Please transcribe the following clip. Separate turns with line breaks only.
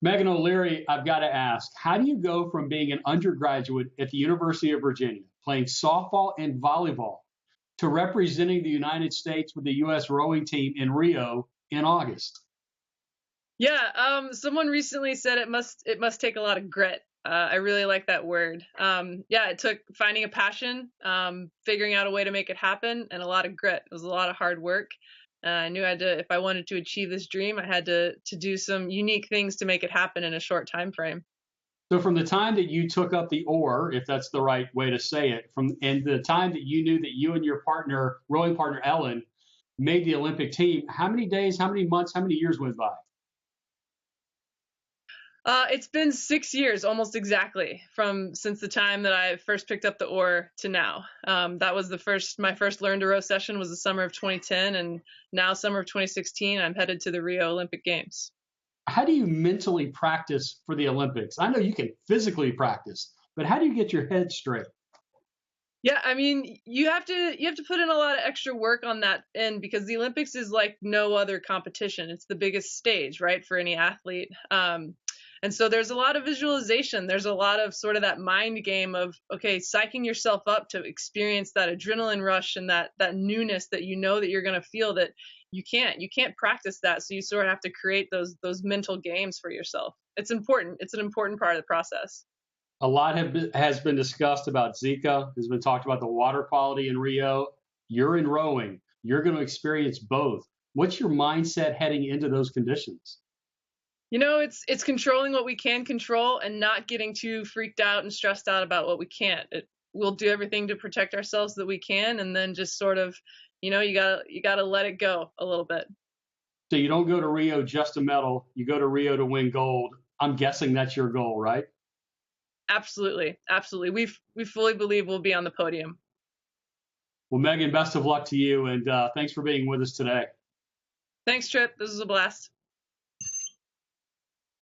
Meghan O'Leary, I've got to ask, how do you go from being an undergraduate at the University of Virginia, playing softball and volleyball, to representing the United States with the U.S. rowing team in Rio in August?
Yeah, someone recently said it must take a lot of grit. I really like that word. Yeah, it took finding a passion, figuring out a way to make it happen, and a lot of grit. It was a lot of hard work. I knew I had to, if I wanted to achieve this dream, I had to do some unique things to make it happen in a short time frame.
So from the time that you took up the oar, if that's the right way to say it, and the time that you knew that you and your partner, rowing partner Ellen, made the Olympic team, how many days, how many months, how many years went by?
It's been 6 years, almost exactly, from since the time that I first picked up the oar to now. That was my first learn to row session was the summer of 2010, and now summer of 2016, I'm headed to the Rio Olympic Games.
How do you mentally practice for the Olympics? I know you can physically practice, but how do you get your head straight?
Yeah, I mean, you have to put in a lot of extra work on that end because the Olympics is like no other competition. It's the biggest stage, right, for any athlete. And so there's a lot of visualization. There's a lot of sort of that mind game of, okay, psyching yourself up to experience that adrenaline rush and that newness that you know that you're going to feel that you can't practice that. So you sort of have to create those mental games for yourself. It's important. It's an important part of the process.
A lot has been discussed about Zika. Has been talked about the water quality in Rio. You're in rowing. You're going to experience both. What's your mindset heading into those conditions?
It's controlling what we can control and not getting too freaked out and stressed out about what we can't. We'll do everything to protect ourselves that we can, and then just sort of, you gotta let it go a little bit.
So you don't go to Rio just to medal. You go to Rio to win gold. I'm guessing that's your goal, right?
Absolutely, absolutely. We fully believe we'll be on the podium.
Well, Megan, best of luck to you, and thanks for being with us today.
Thanks, Trip. This was a blast.